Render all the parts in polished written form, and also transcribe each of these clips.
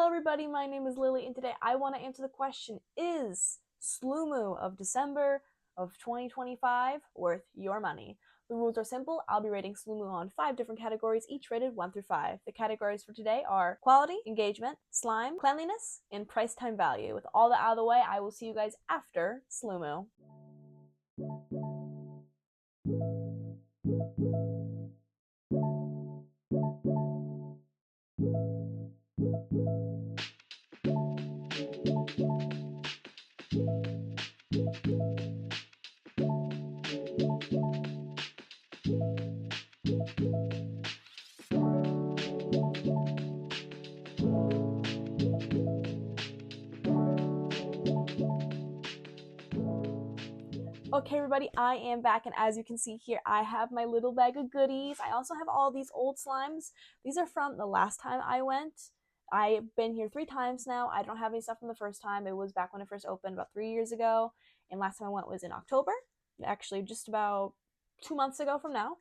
Hello everybody, my name is Lily, and today I want to answer the question, is Sloomoo of December of 2025 worth your money? The rules are simple. I'll be rating Sloomoo on 5 different categories, each rated 1 through 5. The categories for today are quality, engagement, slime, cleanliness, and price time value. With all that out of the way, I will see you guys after Sloomoo. Okay everybody, I am back, and as you can see here, I have my little bag of goodies. I also have all these old slimes. These are from the last time I went. I've been here 3 times now. I don't have any stuff from the first time. It was back when it first opened about 3 years ago, and last time I went was in October. Actually, just about 2 months ago from now.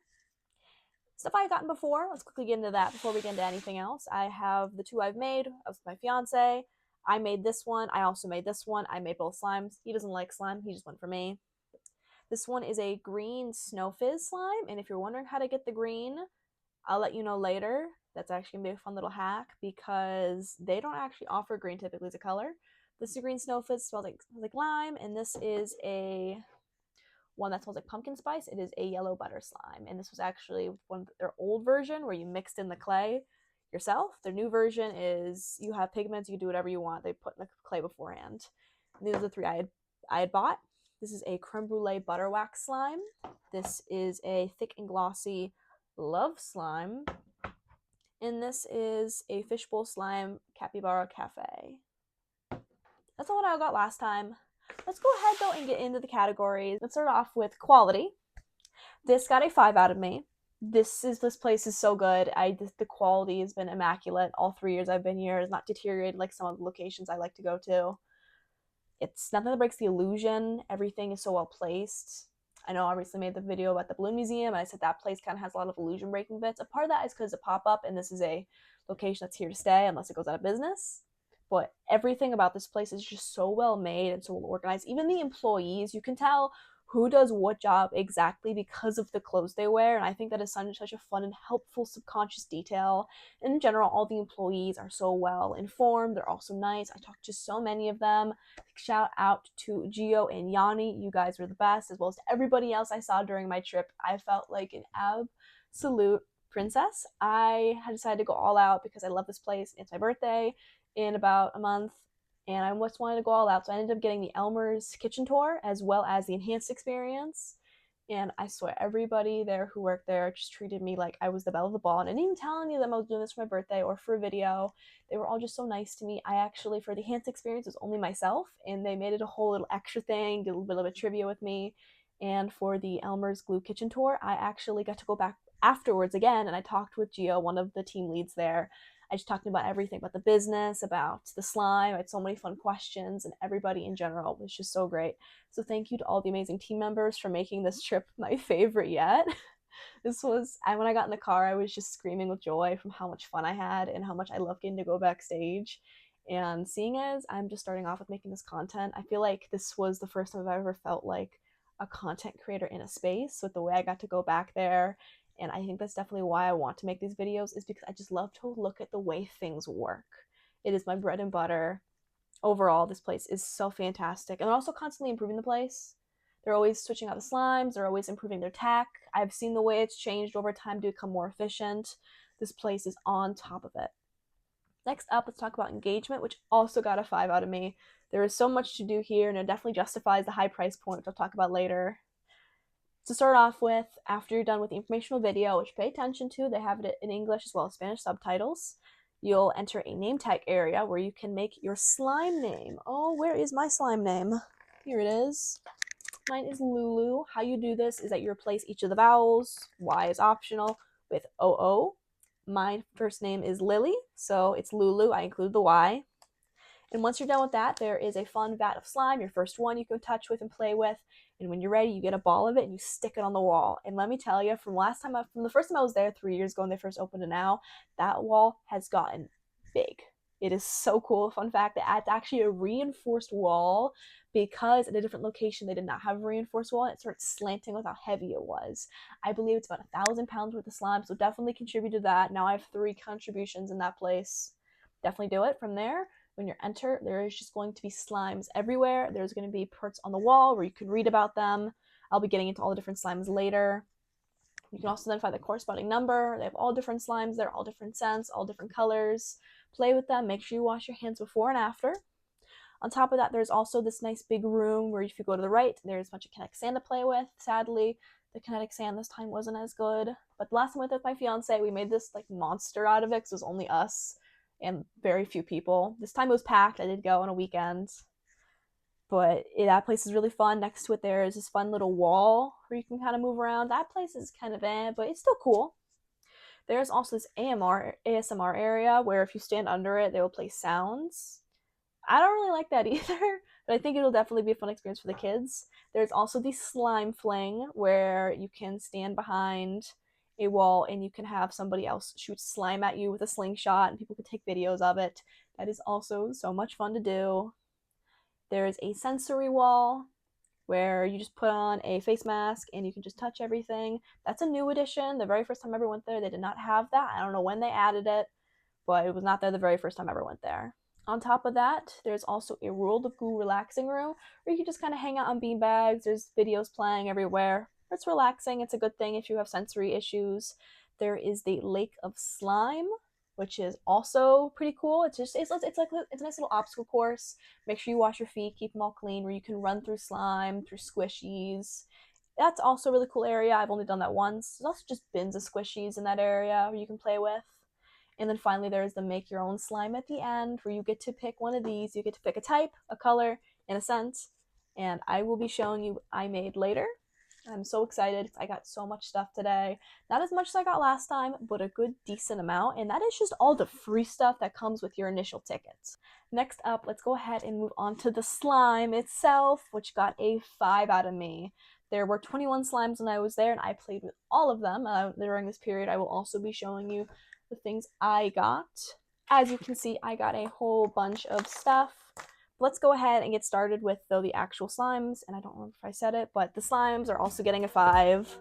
Stuff I've gotten before, let's quickly get into that before we get into anything else. I have the 2 I've made with my fiance. I made this one. I also made this one. I made both slimes. He doesn't like slime. He just went for me. This one is a green snow fizz slime, and if you're wondering how to get the green, I'll let you know later. That's actually going to be a fun little hack because they don't actually offer green typically as a color. This is a green snow fizz, smells like lime, and this is a one that smells like pumpkin spice. It is a yellow butter slime, and this was actually one of their old version where you mixed in the clay yourself. Their new version is you have pigments, you can do whatever you want. They put in the clay beforehand. And these are the 3 I had bought. This is a creme brulee butter wax slime. This is a thick and glossy love slime. And this is a fishbowl slime capybara cafe. That's all what I got last time. Let's go ahead though and get into the categories. Let's start off with quality. This got a 5 out of me. This place is so good. The quality has been immaculate. All 3 years I've been here. It's not deteriorated like some of the locations I like to go to. It's nothing that breaks the illusion. Everything is so well placed. I know I recently made the video about the Balloon Museum, and I said that place kind of has a lot of illusion breaking bits. A part of that is because it's a pop-up, and this is a location that's here to stay unless it goes out of business. But everything about this place is just so well made and so well organized. Even the employees, you can tell who does what job exactly because of the clothes they wear, and I think that is such a fun and helpful subconscious detail. In general, all the employees are so well informed. They're also nice. I talked to so many of them. Shout out to Gio and Yanni. You guys were the best, as well as to everybody else I saw during my trip. I felt like an absolute princess. I had decided to go all out because I love this place. It's my birthday in about a month, and I just wanted to go all out, so I ended up getting the Elmer's kitchen tour as well as the enhanced experience. And I swear, everybody there who worked there just treated me like I was the belle of the ball, and I didn't even tell any of them I was doing this for my birthday or for a video. They were all just so nice to me. I actually, for the enhanced experience, it was only myself, and they made it a whole little extra thing, did a little bit of trivia with me. And for the Elmer's glue kitchen tour, I actually got to go back afterwards again, and I talked with Gio, one of the team leads there. I just talked about everything, about the business, about the slime. I had so many fun questions, and everybody in general was just so great. So thank you to all the amazing team members for making this trip my favorite yet. When I got in the car, I was just screaming with joy from how much fun I had and how much I love getting to go backstage. And seeing as I'm just starting off with making this content, I feel like this was the first time I've ever felt like a content creator in a space with the way I got to go back there. And I think that's definitely why I want to make these videos, is because I just love to look at the way things work. It is my bread and butter. Overall, this place is so fantastic. And they're also constantly improving the place. They're always switching out the slimes. They're always improving their tech. I've seen the way it's changed over time to become more efficient. This place is on top of it. Next up, let's talk about engagement, which also got a 5 out of me. There is so much to do here, and it definitely justifies the high price point, which I'll talk about later. To start off with, after you're done with the informational video, which pay attention to, they have it in English as well as Spanish subtitles, you'll enter a name tag area where you can make your slime name. Oh, where is my slime name? Here it is. Mine is Lulu. How you do this is that you replace each of the vowels, Y is optional, with OO. My first name is Lily, so it's Lulu. I include the Y. And once you're done with that, there is a fun vat of slime, your first one you can touch with and play with. And when you're ready, you get a ball of it and you stick it on the wall. And let me tell you, from the first time I was there 3 years ago when they first opened to now, that wall has gotten big. It is so cool. Fun fact, it's actually a reinforced wall because at a different location they did not have a reinforced wall. And it started slanting with how heavy it was. I believe it's about 1,000 pounds worth of slime, so definitely contribute to that. Now I have 3 contributions in that place. Definitely do it. From there, when you enter, there is just going to be slimes everywhere. There's going to be parts on the wall where you can read about them. I'll be getting into all the different slimes later. You can also then find the corresponding number. They have all different slimes. They're all different scents, all different colors. Play with them. Make sure you wash your hands before and after. On top of that, there's also this nice big room where if you go to the right, there's a bunch of kinetic sand to play with. Sadly, the kinetic sand this time wasn't as good. But the last time I went with my fiance, we made this like monster out of it because it was only us and very few people. This time it was packed. I did go on a weekend. But that place is really fun. Next to it, there is this fun little wall where you can kind of move around. That place is kind of but it's still cool. There's also this ASMR area where if you stand under it, they will play sounds. I don't really like that either, but I think it'll definitely be a fun experience for the kids. There's also the slime fling where you can stand behind a wall and you can have somebody else shoot slime at you with a slingshot and people can take videos of it. That is also so much fun to do. There's a sensory wall where you just put on a face mask and you can just touch everything. That's a new addition. The very first time I ever went there, they did not have that. I don't know when they added it, but it was not there the very first time I ever went there. On top of that, there's also a World of Goo relaxing room where you can just kind of hang out on beanbags. There's videos playing everywhere. It's relaxing. It's a good thing if you have sensory issues. There is the Lake of Slime, which is also pretty cool. It's a nice little obstacle course. Make sure you wash your feet, keep them all clean, where you can run through slime, through squishies. That's also a really cool area. I've only done that once. There's also just bins of squishies in that area where you can play with. And then finally, there's the make your own slime at the end, where you get to pick one of these. You get to pick a type, a color, and a scent. And I will be showing you what I made later. I'm so excited. I got so much stuff today. Not as much as I got last time, but a good decent amount. And that is just all the free stuff that comes with your initial tickets. Next up, let's go ahead and move on to the slime itself, which got a 5 out of me. There were 21 slimes when I was there, and I played with all of them. During this period, I will also be showing you the things I got. As you can see, I got a whole bunch of stuff. Let's go ahead and get started with, though, the actual slimes. And I don't remember if I said it, but the slimes are also getting a 5.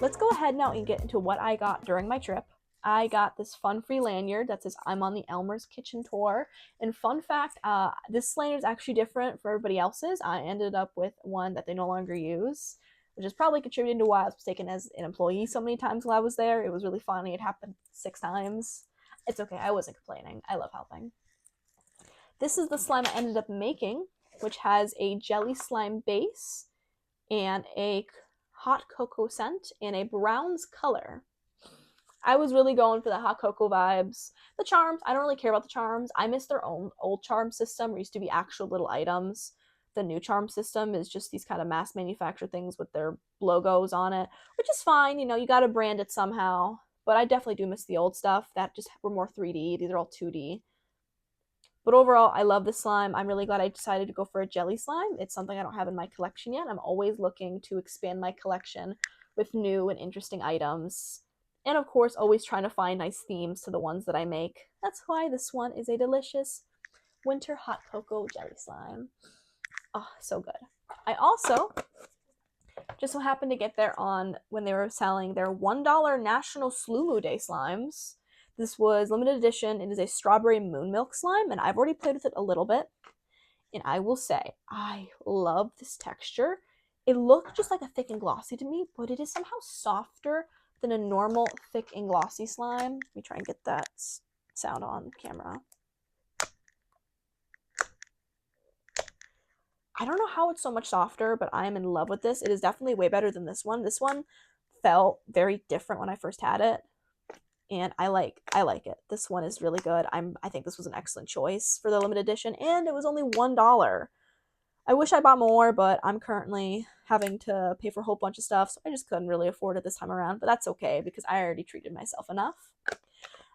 Let's go ahead now and get into what I got during my trip. I got this fun free lanyard that says I'm on the Elmer's Kitchen Tour. And fun fact, this lanyard is actually different for everybody else's. I ended up with one that they no longer use, which is probably contributing to why I was taken as an employee so many times while I was there. It was really funny. It happened 6 times. It's okay. I wasn't complaining. I love helping. This is the slime I ended up making, which has a jelly slime base and a hot cocoa scent and a browns color. I was really going for the hot cocoa vibes. The charms, I don't really care about the charms. I miss their own old charm system where it used to be actual little items. The new charm system is just these kind of mass manufactured things with their logos on it, which is fine. You know, you got to brand it somehow. But I definitely do miss the old stuff that just were more 3D. These are all 2D. But overall, I love this slime. I'm really glad I decided to go for a jelly slime. It's something I don't have in my collection yet. I'm always looking to expand my collection with new and interesting items. And of course, always trying to find nice themes to the ones that I make. That's why this one is a delicious winter hot cocoa jelly slime. Oh, so good. I also just so happened to get there on when they were selling their $1 National Sloomoo Day slimes. This was limited edition. It is a strawberry moon milk slime, and I've already played with it a little bit. And I will say, I love this texture. It looked just like a thick and glossy to me, but it is somehow softer than a normal thick and glossy slime. Let me try and get that sound on camera. I don't know how it's so much softer, but I am in love with this. It is definitely way better than this one. This one felt very different when I first had it, and I like it. This one is really good. I think this was an excellent choice for the limited edition, and it was only $1. I wish I bought more, but I'm currently having to pay for a whole bunch of stuff, so I just couldn't really afford it this time around, but that's okay because I already treated myself enough.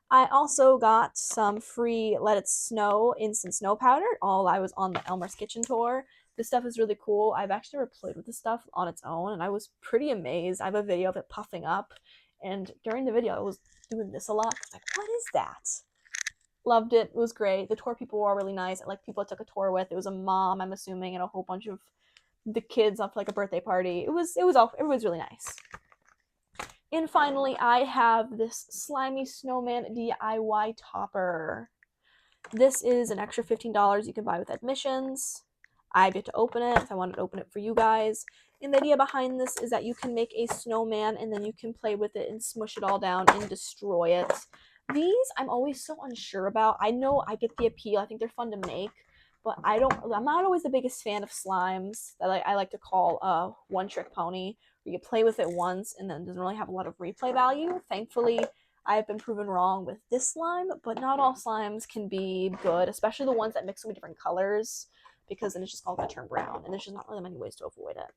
I also got some free Let It Snow instant snow powder while I was on the Elmer's Kitchen tour. This stuff is really cool. I've actually never played with this stuff on its own, and I was pretty amazed. I have a video of it puffing up, and during the video I was doing this a lot. I was like, what is that? Loved it. It was great. The tour people were all really nice. I like people I took a tour with. It was a mom, I'm assuming, and a whole bunch of the kids up for like a birthday party. It was really nice. And finally, I have this slimy snowman DIY topper. This is an extra $15 you can buy with admissions. I get to open it if I wanted to open it for you guys. And the idea behind this is that you can make a snowman and then you can play with it and smush it all down and destroy it. These I'm always so unsure about. I know I get the appeal. I think they're fun to make, but I'm not always the biggest fan of slimes that I like to call a one-trick pony, where you play with it once and then it doesn't really have a lot of replay value. Thankfully, I've been proven wrong with this slime, but not all slimes can be good, especially the ones that mix so many different colors, because then it's just all going to turn brown, and there's just not really many ways to avoid it.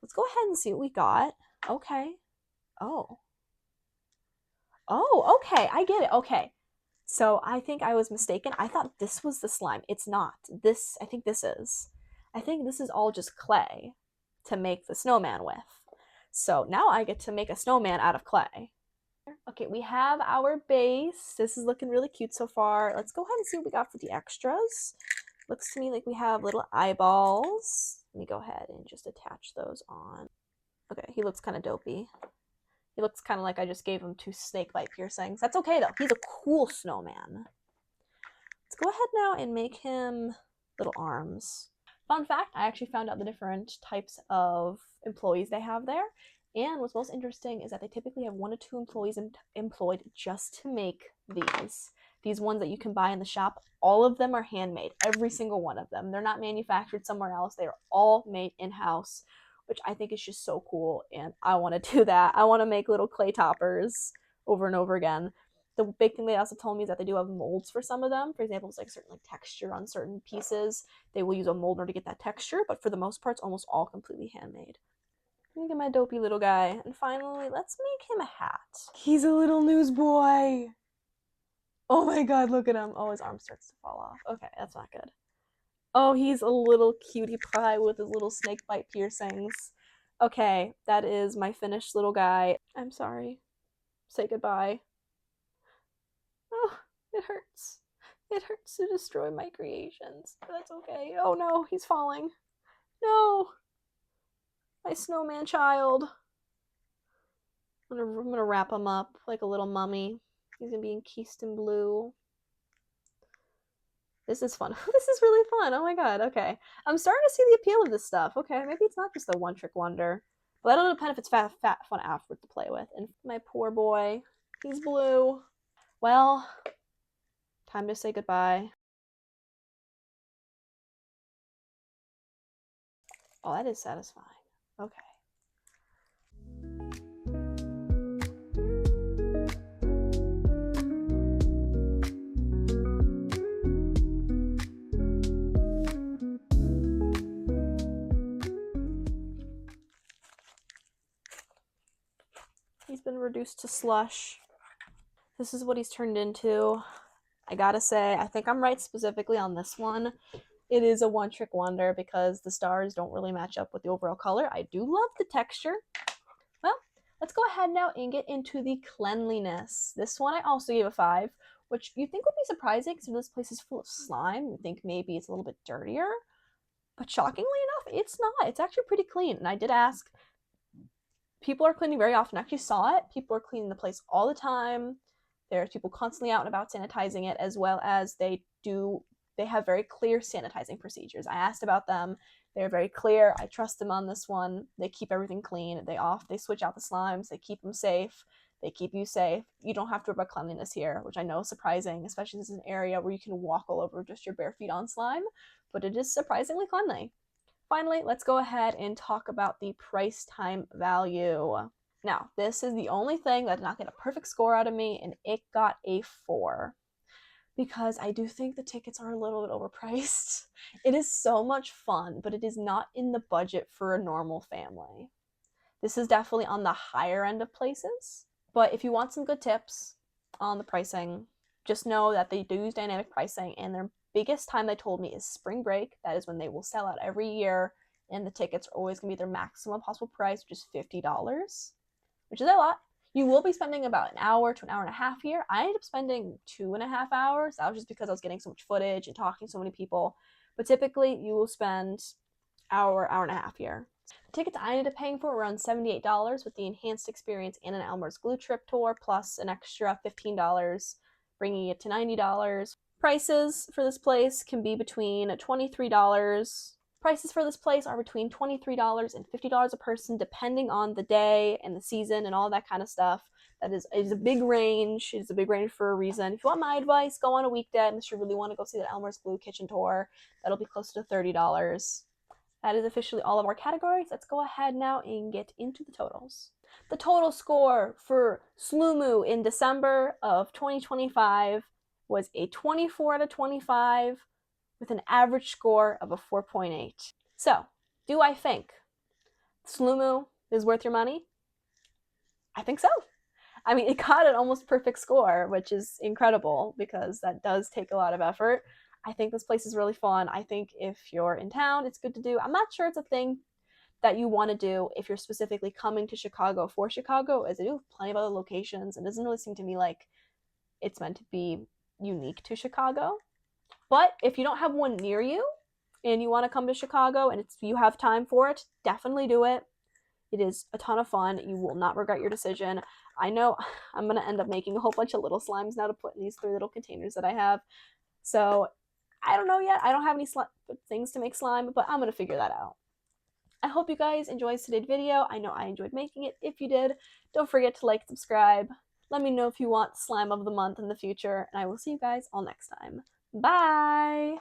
Let's go ahead and see what we got. Okay. Oh, okay. I get it. Okay. So I think I was mistaken. I thought this was the slime. It's not. I think this is all just clay to make the snowman with. So now I get to make a snowman out of clay. Okay, we have our base. This is looking really cute so far. Let's go ahead and see what we got for the extras. Looks to me like we have little eyeballs. Let me go ahead and just attach those on. Okay, he looks kind of dopey. He looks kind of like I just gave him 2 snakebite piercings. That's okay though. He's a cool snowman. Let's go ahead now and make him little arms. Fun fact, I actually found out the different types of employees they have there. And what's most interesting is that they typically have 1 to 2 employees employed just to make these. These ones that you can buy in the shop, all of them are handmade. Every single one of them. They're not manufactured somewhere else. They are all made in-house, which I think is just so cool. And I want to do that. I want to make little clay toppers over and over again. The big thing they also told me is that they do have molds for some of them. For example, it's like certain texture on certain pieces. They will use a molder to get that texture, but for the most part, it's almost all completely handmade. Look at my dopey little guy. And finally, let's make him a hat. He's a little newsboy. Oh my god, look at him. Oh, his arm starts to fall off. Okay, that's not good. Oh, he's a little cutie pie with his little snakebite piercings. Okay, that is my finished little guy. I'm sorry. Say goodbye. Oh, it hurts. It hurts to destroy my creations. But that's okay. Oh no, he's falling. No! My snowman child. I'm gonna wrap him up like a little mummy. He's gonna be encased in blue. This is fun. This is really fun. Oh my god, okay. I'm starting to see the appeal of this stuff. Okay, maybe it's not just a one-trick wonder. But that'll depend if it's fun afterward to play with. And my poor boy, he's blue. Well, time to say goodbye. Oh, that is satisfying. Okay. He's been reduced to slush. This is what he's turned into. I gotta say, I think I'm right specifically on this one. It is a one-trick wonder because the stars don't really match up with the overall color. I do love the texture. Well, Let's go ahead now and get into the cleanliness. This one I also gave a 5, which you think would be surprising because this place is full of slime. You think maybe it's a little bit dirtier, but shockingly enough, it's not. It's actually pretty clean. And I did ask, people are cleaning very often. I actually saw it. People are cleaning the place all the time. There's people constantly out and about sanitizing it, as well as they have very clear sanitizing procedures. I asked about them. They're very clear. I trust them on this one. They keep everything clean. They switch out the slimes. They keep them safe. They keep you safe. You don't have to worry about cleanliness here, which I know is surprising, especially this is an area where you can walk all over just your bare feet on slime, but it is surprisingly cleanly. Finally, let's go ahead and talk about the price time value. Now, this is the only thing that did not get a perfect score out of me, and it got a 4. Because I do think the tickets are a little bit overpriced. It is so much fun, but it is not in the budget for a normal family. This is definitely on the higher end of places, but if you want some good tips on the pricing, just know that they do use dynamic pricing, and their biggest time they told me is spring break. That is when they will sell out every year, and the tickets are always going to be their maximum possible price, which is $50, which is a lot. You will be spending about an hour to an hour and a half here. I ended up spending 2.5 hours. That was just because I was getting so much footage and talking to so many people. But typically, you will spend hour and a half here. The tickets I ended up paying for were around $78 with the enhanced experience and an Elmer's Glue Trip tour, plus an extra $15, bringing it to $90. Prices for this place can be between $23. Prices for this place are between $23 and $50 a person, depending on the day and the season and all that kind of stuff. That is a big range. It is a big range for a reason. If you want my advice, go on a weekday unless you really want to go see the Elmer's Glue Kitchen tour. That'll be close to $30. That is officially all of our categories. Let's go ahead now and get into the totals. The total score for Sloomoo in December of 2025 was a 24 out of 25 with an average score of a 4.8. So, do I think Sloomoo is worth your money? I think so. I mean, it got an almost perfect score, which is incredible because that does take a lot of effort. I think this place is really fun. I think if you're in town, it's good to do. I'm not sure it's a thing that you want to do if you're specifically coming to Chicago for Chicago, as I do have plenty of other locations. It doesn't really seem to me like it's meant to be unique to Chicago. But if you don't have one near you and you want to come to Chicago and you have time for it, definitely do it. It is a ton of fun. You will not regret your decision. I know I'm going to end up making a whole bunch of little slimes now to put in these 3 little containers that I have. So I don't know yet. I don't have any things to make slime, but I'm going to figure that out. I hope you guys enjoyed today's video. I know I enjoyed making it. If you did, don't forget to like, subscribe. Let me know if you want slime of the month in the future, and I will see you guys all next time. Bye!